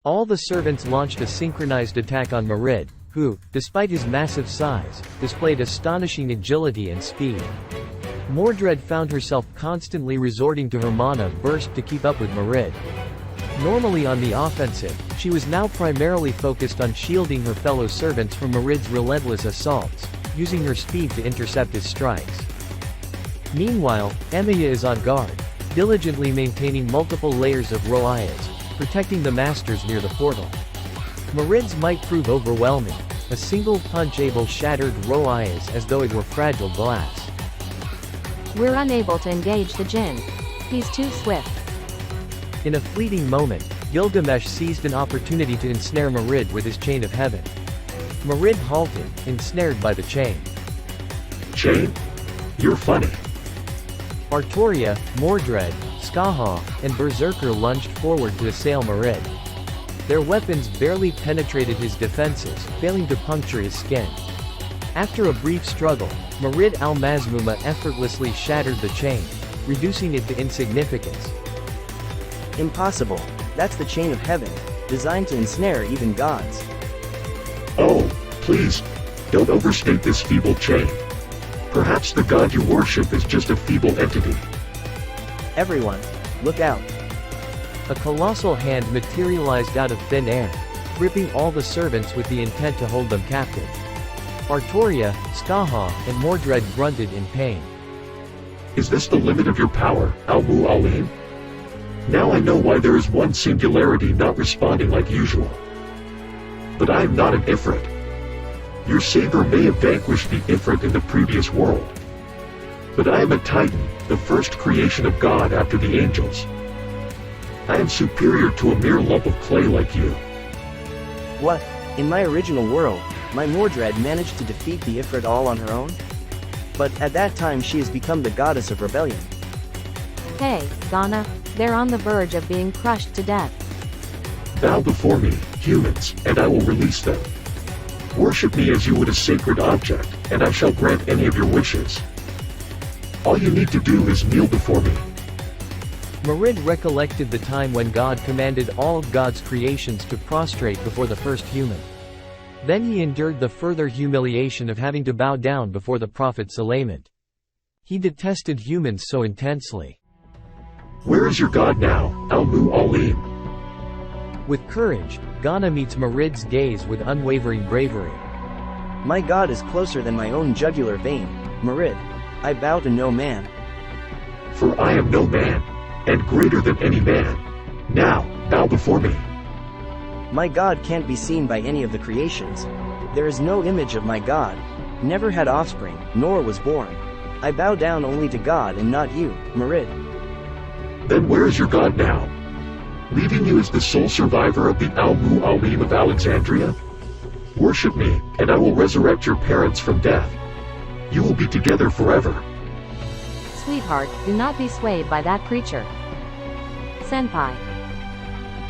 All the servants launched a synchronized attack on Mordred, who, despite his massive size, displayed astonishing agility and speed. Mordred found herself constantly resorting to her mana burst to keep up with Mordred. Normally on the offensive, she was now primarily focused on shielding her fellow servants from Mordred's relentless assaults, using her speed to intercept his strikes. Meanwhile, Emiya is on guard, diligently maintaining multiple layers of Roayas, protecting the masters near the portal. Mordred's might prove overwhelming, a single punch able shattered Roayas as though it were fragile glass. We're unable to engage the Djinn. He's too swift. In a fleeting moment, Gilgamesh seized an opportunity to ensnare Mordred with his Chain of Heaven. Mordred halted, ensnared by the chain. Chain? You're funny. Artoria, Mordred, Skaha, and Berserker lunged forward to assail Mordred. Their weapons barely penetrated his defenses, failing to puncture his skin. After a brief struggle, Mordred al-Mazmuma effortlessly shattered the chain, reducing it to insignificance. Impossible. That's the Chain of Heaven, designed to ensnare even gods. Oh, please, don't overstate this feeble chain. Perhaps the god you worship is just a feeble entity. Everyone, look out. A colossal hand materialized out of thin air, gripping all the servants with the intent to hold them captive. Artoria, Skaha, and Mordred grunted in pain. Is this the limit of your power, Al-Mu'alim? Now I know why there is one singularity not responding like usual. But I am not an Ifrit. Your saber may have vanquished the Ifrit in the previous world. But I am a Titan, the first creation of God after the angels. I am superior to a mere lump of clay like you. What? In my original world, my Mordred managed to defeat the Ifrit all on her own? But at that time she has become the goddess of rebellion. Hey, Ghana, they're on the verge of being crushed to death. Bow before me, humans, and I will release them. Worship me as you would a sacred object, and I shall grant any of your wishes. All you need to do is kneel before me. Mordred recollected the time when God commanded all of God's creations to prostrate before the first human. Then he endured the further humiliation of having to bow down before the prophet Sulayman. He detested humans so intensely. Where is your god now, Al-Mu'alim? With courage, Ghana meets Mordred's gaze with unwavering bravery. My god is closer than my own jugular vein, Mordred. I bow to no man. For I am no man, and greater than any man. Now, bow before me. My god can't be seen by any of the creations. There is no image of my god, never had offspring, nor was born. I bow down only to God and not you, Mordred. Then where is your god now? Leaving you as the sole survivor of the Al-Mu'alim of Alexandria? Worship me, and I will resurrect your parents from death. You will be together forever. Sweetheart, do not be swayed by that creature. Senpai.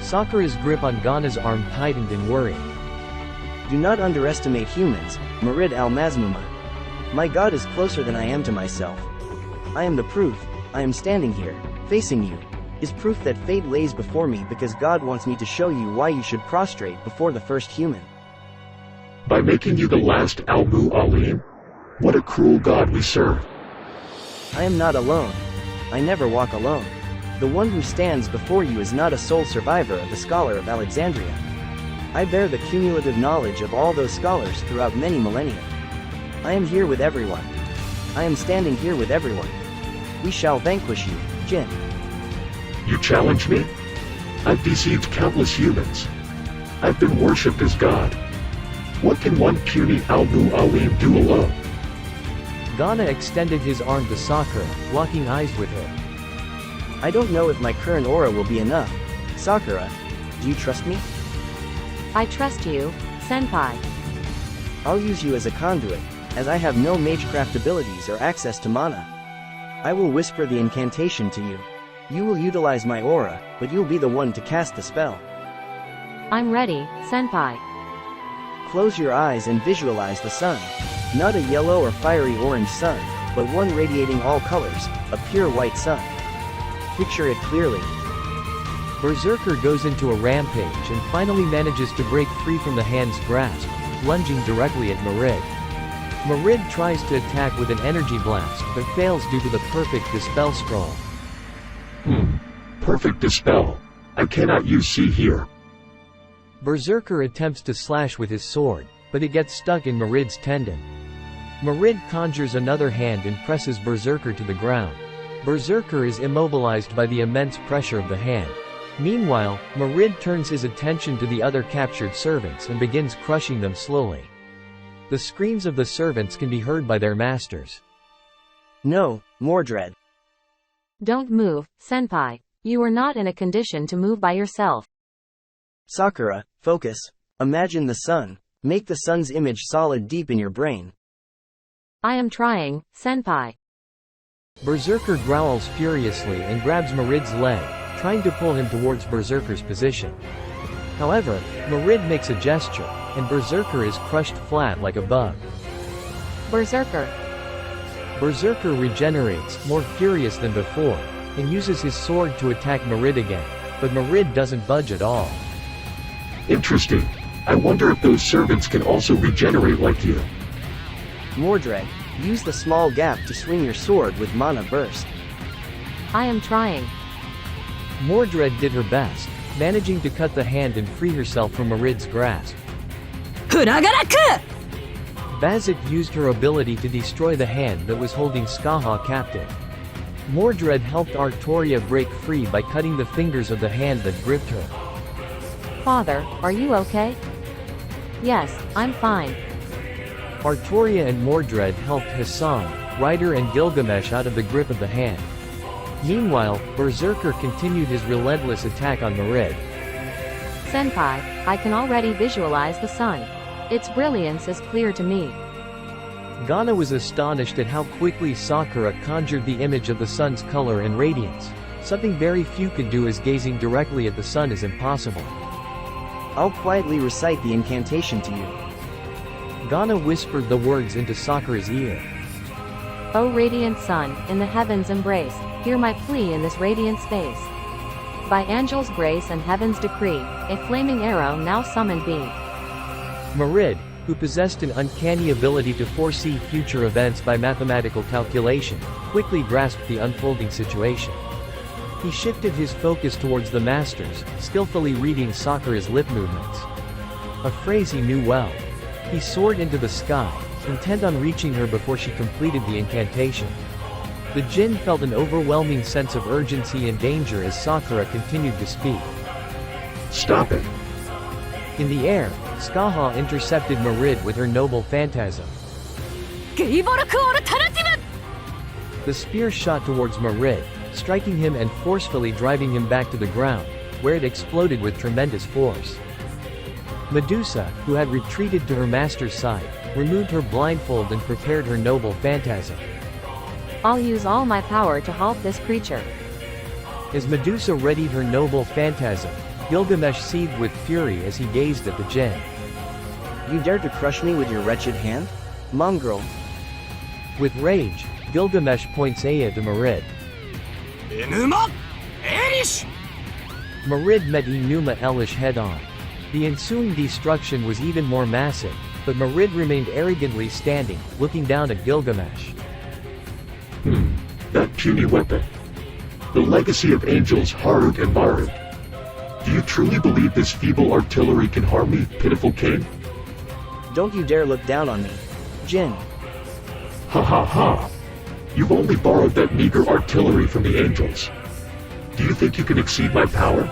Sakura's grip on Ghana's arm tightened in worry. Do not underestimate humans, Mordred al-Mazmuma. My god is closer than I am to myself. I am the proof. I am standing here, facing you, is proof that fate lays before me because God wants me to show you why you should prostrate before the first human. By making you the last Al-Mu'alim? What a cruel God we serve. I am not alone. I never walk alone. The one who stands before you is not a sole survivor of the scholar of Alexandria. I bear the cumulative knowledge of all those scholars throughout many millennia. I am here with everyone. I am standing here with everyone. We shall vanquish you, Djinn. You challenge me? I've deceived countless humans. I've been worshipped as God. What can one puny Al-Mu'alim do alone? Ghana extended his arm to Sakura, locking eyes with her. I don't know if my current aura will be enough. Sakura, do you trust me? I trust you, Senpai. I'll use you as a conduit, as I have no magecraft abilities or access to mana. I will whisper the incantation to you. You will utilize my aura, but you'll be the one to cast the spell. I'm ready, Senpai. Close your eyes and visualize the sun. Not a yellow or fiery orange sun, but one radiating all colors, a pure white sun. Picture it clearly. Berserker goes into a rampage and finally manages to break free from the hand's grasp, lunging directly at Mordred. Mordred tries to attack with an energy blast but fails due to the perfect dispel scroll. Perfect dispel. I cannot use see here. Berserker attempts to slash with his sword, but it gets stuck in Mordred's tendon. Mordred conjures another hand and presses Berserker to the ground. Berserker is immobilized by the immense pressure of the hand. Meanwhile, Mordred turns his attention to the other captured servants and begins crushing them slowly. The screams of the servants can be heard by their masters. No, Mordred. Don't move, senpai. You are not in a condition to move by yourself. Sakura, focus. Imagine the sun. Make the sun's image solid deep in your brain. I am trying, senpai. Berserker growls furiously and grabs Mordred's leg, trying to pull him towards Berserker's position. However, Mordred makes a gesture, and Berserker is crushed flat like a bug. Berserker. Berserker regenerates, more furious than before, and uses his sword to attack Mordred again, but Mordred doesn't budge at all. Interesting. I wonder if those servants can also regenerate like you. Mordred, use the small gap to swing your sword with mana burst. I am trying. Mordred did her best, managing to cut the hand and free herself from Mordred's grasp. Bazit used her ability to destroy the hand that was holding Skaha captive. Mordred helped Artoria break free by cutting the fingers of the hand that gripped her. Father, are you okay? Yes, I'm fine. Artoria and Mordred helped Hassan, Ryder and Gilgamesh out of the grip of the hand. Meanwhile, Berserker continued his relentless attack on Mordred. Senpai, I can already visualize the sun. Its brilliance is clear to me. Ghana was astonished at how quickly Sakura conjured the image of the sun's color and radiance. Something very few could do, as gazing directly at the sun is impossible. I'll quietly recite the incantation to you. Ghana whispered the words into Sakura's ear. O radiant sun, in the heavens embrace, hear my plea in this radiant space. By angel's grace and heaven's decree, a flaming arrow now summoned be. Mordred, who possessed an uncanny ability to foresee future events by mathematical calculation, quickly grasped the unfolding situation. He shifted his focus towards the masters, skillfully reading Sakura's lip movements. A phrase he knew well. He soared into the sky, intent on reaching her before she completed the incantation. The Djinn felt an overwhelming sense of urgency and danger as Sakura continued to speak. Stop it. In the air, Skaha intercepted Mordred with her noble phantasm. The spear shot towards Mordred, striking him and forcefully driving him back to the ground, where it exploded with tremendous force. Medusa, who had retreated to her master's side, removed her blindfold and prepared her noble phantasm. I'll use all my power to halt this creature. As Medusa readied her noble phantasm, Gilgamesh seethed with fury as he gazed at the Djinn. You dare to crush me with your wretched hand? Mongrel. With rage, Gilgamesh points Aya to Mordred. Enuma Elish! Mordred met Enuma Elish head-on. The ensuing destruction was even more massive, but Mordred remained arrogantly standing, looking down at Gilgamesh. That puny weapon. The legacy of angels Harut and Marut. Do you truly believe this feeble artillery can harm me, pitiful king? Don't you dare look down on me. Djinn. Ha ha ha. You've only borrowed that meager artillery from the angels. Do you think you can exceed my power?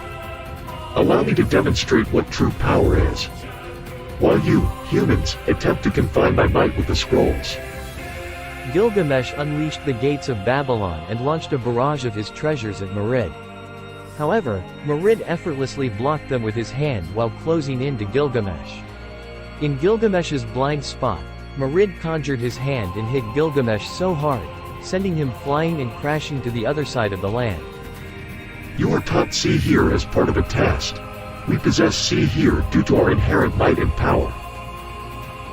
Allow me to demonstrate what true power is, while you, humans, attempt to confine my might with the scrolls. Gilgamesh unleashed the gates of Babylon and launched a barrage of his treasures at Mordred. However, Mordred effortlessly blocked them with his hand while closing in to Gilgamesh. In Gilgamesh's blind spot, Mordred conjured his hand and hit Gilgamesh so hard, sending him flying and crashing to the other side of the land. You were taught see here as part of a test. We possess see here due to our inherent might and power.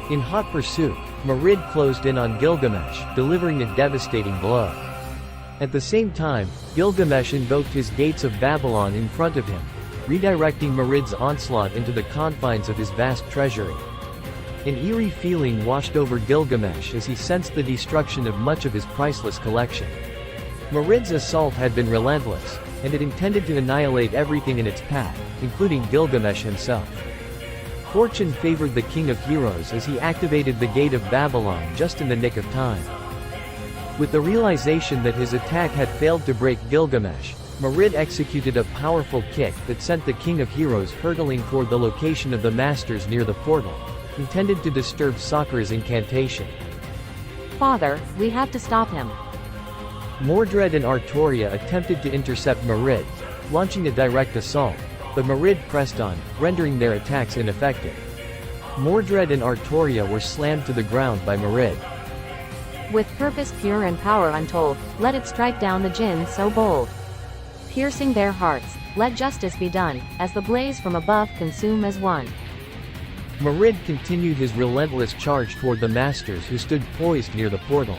In hot pursuit, Mordred closed in on Gilgamesh, delivering a devastating blow. At the same time, Gilgamesh invoked his gates of Babylon in front of him, redirecting Mordred's onslaught into the confines of his vast treasury. An eerie feeling washed over Gilgamesh as he sensed the destruction of much of his priceless collection. Mordred's assault had been relentless, and it intended to annihilate everything in its path, including Gilgamesh himself. Fortune favored the King of Heroes as he activated the Gate of Babylon just in the nick of time. With the realization that his attack had failed to break Gilgamesh, Mordred executed a powerful kick that sent the King of Heroes hurtling toward the location of the Masters near the portal, intended to disturb Sakura's incantation. Father, we have to stop him. Mordred and Artoria attempted to intercept Mordred, launching a direct assault, but Mordred pressed on, rendering their attacks ineffective. Mordred and Artoria were slammed to the ground by Mordred. With purpose pure and power untold, let it strike down the Djinn so bold. Piercing their hearts, let justice be done, as the blaze from above consume as one. Mordred continued his relentless charge toward the Masters who stood poised near the portal.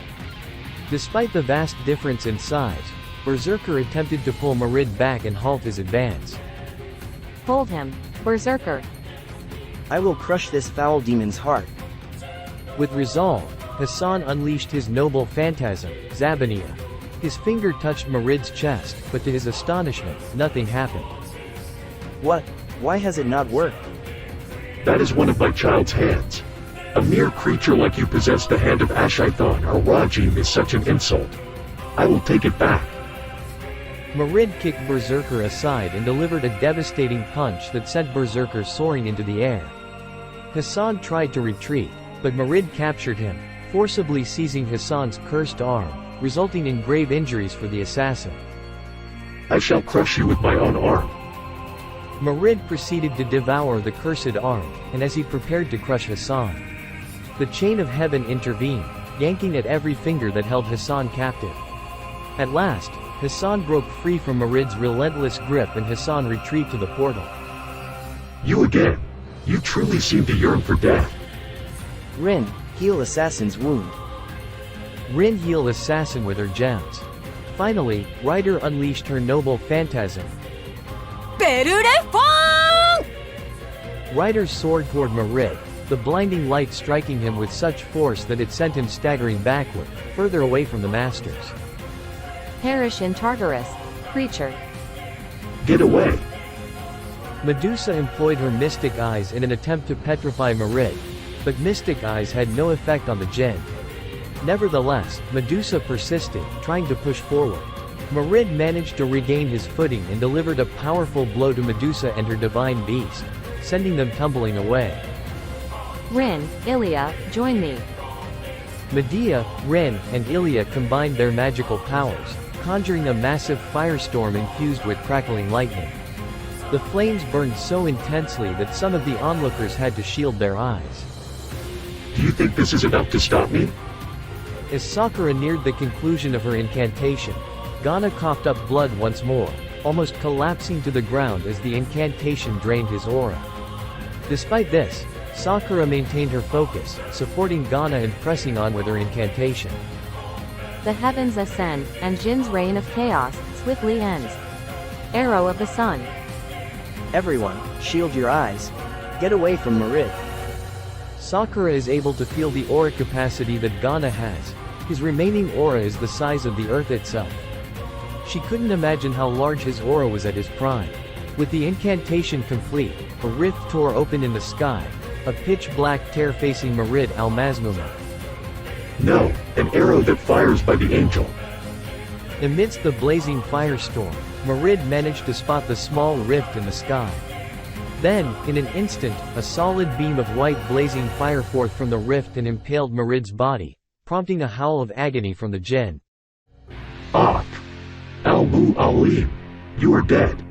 Despite the vast difference in size, Berserker attempted to pull Mordred back and halt his advance. Hold him, Berserker. I will crush this foul demon's heart. With resolve, Hassan unleashed his noble phantasm, Zabania. His finger touched Mordred's chest, but to his astonishment, nothing happened. What? Why has it not worked? That is one of my child's hands. A mere creature like you possess the hand of Ashithon or Rajim is such an insult. I will take it back. Mordred kicked Berserker aside and delivered a devastating punch that sent Berserker soaring into the air. Hassan tried to retreat, but Mordred captured him, forcibly seizing Hassan's cursed arm, resulting in grave injuries for the assassin. I shall crush you with my own arm. Mordred proceeded to devour the cursed arm, and as he prepared to crush Hassan, the chain of heaven intervened, yanking at every finger that held Hassan captive. At last, Hassan broke free from Mordred's relentless grip and Hassan retreated to the portal. You again. You truly seem to yearn for death. Rin, heal assassin's wound. Rin healed assassin with her gems. Finally, Ryder unleashed her noble phantasm. Ryder soared toward Mordred, the blinding light striking him with such force that it sent him staggering backward, further away from the Masters. Perish in Tartarus, creature. Get away. Medusa employed her mystic eyes in an attempt to petrify Mordred, but mystic eyes had no effect on the Djinn. Nevertheless, Medusa persisted, trying to push forward. Mordred managed to regain his footing and delivered a powerful blow to Medusa and her divine beast, sending them tumbling away. Rin, Ilia, join me. Medea, Rin, and Ilia combined their magical powers, conjuring a massive firestorm infused with crackling lightning. The flames burned so intensely that some of the onlookers had to shield their eyes. Do you think this is enough to stop me? As Sakura neared the conclusion of her incantation, Ghana coughed up blood once more, almost collapsing to the ground as the incantation drained his aura. Despite this, Sakura maintained her focus, supporting Ghana and pressing on with her incantation. The heavens ascend, and Djinn's reign of chaos swiftly ends. Arrow of the sun. Everyone, shield your eyes. Get away from Mordred. Sakura is able to feel the aura capacity that Ghana has. His remaining aura is the size of the earth itself. She couldn't imagine how large his aura was at his prime. With the incantation complete, a rift tore open in the sky, a pitch-black tear facing Mordred al-Mazmuma. No, an arrow that fires by the angel. Amidst the blazing firestorm, Mordred managed to spot the small rift in the sky. Then, in an instant, a solid beam of white blazing fire forth from the rift and impaled Mordred's body, prompting a howl of agony from the Djinn. Ah! Al-Mu'alim! You are dead.